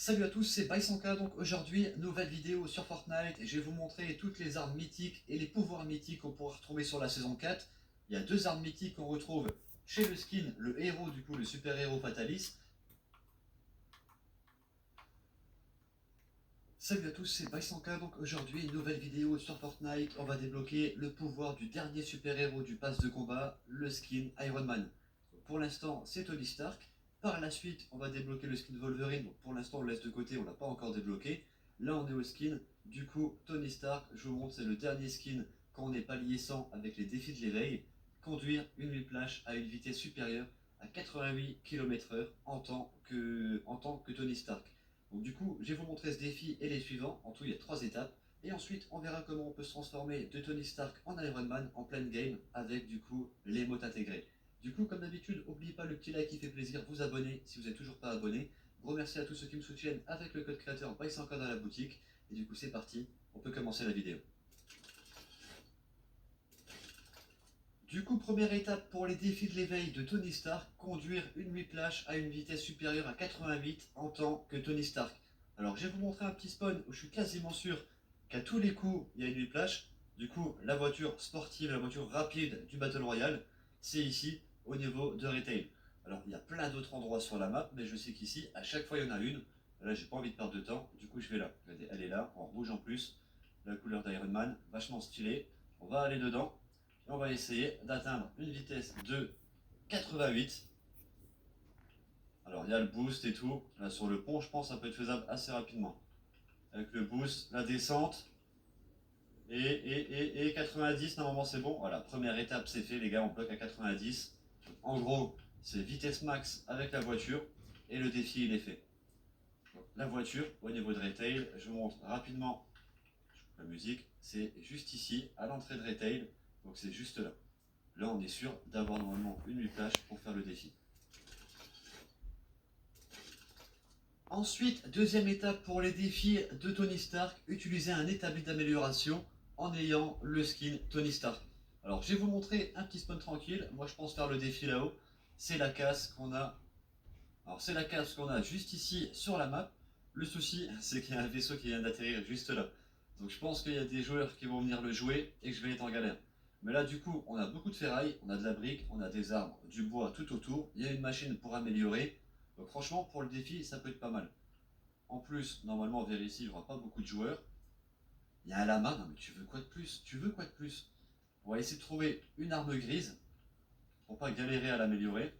Salut à tous, c'est Baisanka. Donc aujourd'hui, nouvelle vidéo sur Fortnite et je vais vous montrer toutes les armes mythiques et les pouvoirs mythiques qu'on pourra retrouver sur la saison 4. Il y a deux armes mythiques qu'on retrouve chez le skin, le héros du coup, le super héros Fatalis. Salut à tous, c'est Baisanka. Donc aujourd'hui, une nouvelle vidéo sur Fortnite. On va débloquer le pouvoir du dernier super héros du pass de combat, le skin Iron Man. Pour l'instant, c'est Tony Stark. Par la suite, on va débloquer le skin Wolverine. Donc pour l'instant, on le laisse de côté, on l'a pas encore débloqué. Là, on est au skin. Du coup, Tony Stark, je vous montre, c'est le dernier skin quand on n'est pas lié sans avec les défis de l'éveil. Conduire une whiplash à une vitesse supérieure à 88 km/h en tant que Tony Stark. Donc du coup, je vais vous montrer ce défi et les suivants. En tout, il y a 3 étapes. Et ensuite, on verra comment on peut se transformer de Tony Stark en Iron Man en pleine game avec du coup les mots intégrés. Du coup, comme d'habitude, n'oubliez pas le petit like qui fait plaisir, vous abonner si vous n'êtes toujours pas abonné. Gros merci à tous ceux qui me soutiennent avec le code créateur BY100 dans la boutique. Et du coup, c'est parti, on peut commencer la vidéo. Du coup, première étape pour les défis de l'éveil de Tony Stark, conduire une whiplash à une vitesse supérieure à 88 en tant que Tony Stark. Alors, je vais vous montrer un petit spawn où je suis quasiment sûr qu'à tous les coups, il y a une whiplash. Du coup, la voiture sportive, la voiture rapide du Battle Royale, c'est ici, au niveau de Retail. Alors, il y a plein d'autres endroits sur la map, mais je sais qu'ici, à chaque fois, il y en a une. Là, j'ai pas envie de perdre de temps, du coup, je vais là. Regardez, elle est là, en rouge en plus. La couleur d'Iron Man, vachement stylée. On va aller dedans. Et on va essayer d'atteindre une vitesse de 88. Alors il y a le boost et tout. Là sur le pont, je pense que ça peut être faisable assez rapidement. Avec le boost, la descente. Et 90, normalement c'est bon. Voilà, première étape c'est fait les gars, on bloque à 90. En gros, c'est vitesse max avec la voiture. Et le défi il est fait. Donc, la voiture, au niveau de Retail, je vous montre rapidement la musique. C'est juste ici, à l'entrée de Retail. Donc c'est juste là. Là, on est sûr d'avoir normalement une whiplash pour faire le défi. Ensuite, deuxième étape pour les défis de Tony Stark, utiliser un établi d'amélioration en ayant le skin Tony Stark. Alors, je vais vous montrer un petit spawn tranquille. Moi, je pense faire le défi là-haut. C'est la casse qu'on a. Alors, c'est la casse qu'on a juste ici sur la map. Le souci, c'est qu'il y a un vaisseau qui vient d'atterrir juste là. Donc, je pense qu'il y a des joueurs qui vont venir le jouer et que je vais être en galère. Mais là, du coup, on a beaucoup de ferraille, on a de la brique, on a des arbres, du bois tout autour. Il y a une machine pour améliorer. Donc, franchement, pour le défi, ça peut être pas mal. En plus, normalement, vers ici, il n'y aura pas beaucoup de joueurs. Il y a un lama. Non, mais tu veux quoi de plus? Tu veux quoi de plus? On va essayer de trouver une arme grise pour pas galérer à l'améliorer.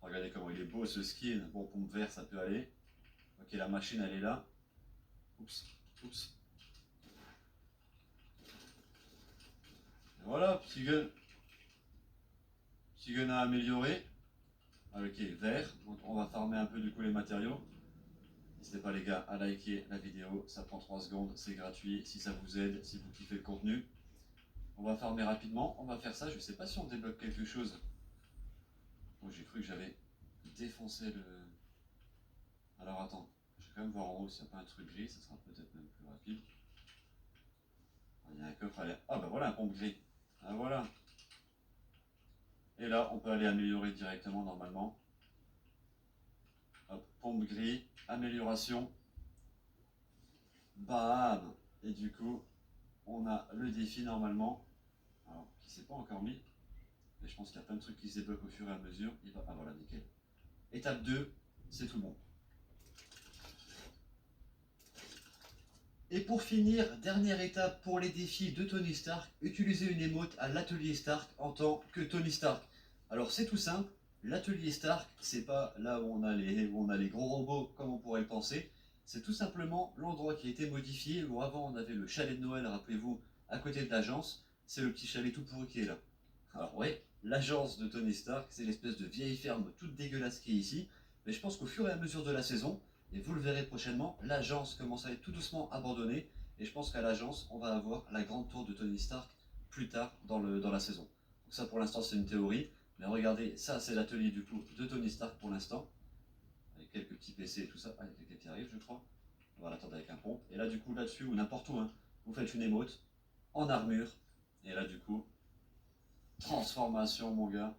Regardez comment il est beau ce skin. Bon, pompe vert, ça peut aller. Ok, la machine, elle est là. Oups, oups. Et voilà, petit gun. Petit gun à améliorer. Ok, vert. Donc, on va farmer un peu du coup les matériaux. N'hésitez pas les gars à liker la vidéo. Ça prend 3 secondes, c'est gratuit. Si ça vous aide, si vous kiffez le contenu. On va farmer rapidement. On va faire ça. Je sais pas si on débloque quelque chose. Oh, j'ai cru que j'avais défoncé le... Alors attends, je vais quand même voir en haut s'il n'y a pas un truc gris, ça sera peut-être même plus rapide. Il y a un coffre à l'air. Ah bah voilà un pompe gris. Ah voilà. Et là, on peut aller améliorer directement normalement. Hop, pompe gris, amélioration. Bam. Et du coup, on a le défi normalement. Alors, qui s'est pas encore mis. Mais je pense qu'il y a plein de trucs qui se débloquent au fur et à mesure. Ah voilà, nickel. Étape 2, c'est tout bon. Et pour finir, dernière étape pour les défis de Tony Stark, utiliser une émote à l'atelier Stark en tant que Tony Stark. Alors c'est tout simple, l'atelier Stark, c'est pas là où on a les gros robots comme on pourrait le penser, c'est tout simplement l'endroit qui a été modifié, où avant on avait le chalet de Noël, rappelez-vous, à côté de l'agence, c'est le petit chalet tout pourri qui est là. Alors ouais, l'agence de Tony Stark, c'est l'espèce de vieille ferme toute dégueulasse qui est ici, mais je pense qu'au fur et à mesure de la saison, et vous le verrez prochainement, l'agence commence à être tout doucement abandonnée. Et je pense qu'à l'agence, on va avoir la grande tour de Tony Stark plus tard dans la saison. Donc ça pour l'instant c'est une théorie. Mais regardez, ça c'est l'atelier du coup de Tony Stark pour l'instant. Avec quelques petits PC et tout ça. Ah, il y a quelqu'un qui arrive je crois. On va l'attendre avec un pompe. Et là du coup là-dessus ou n'importe où, hein, vous faites une émote en armure. Et là du coup, transformation mon gars.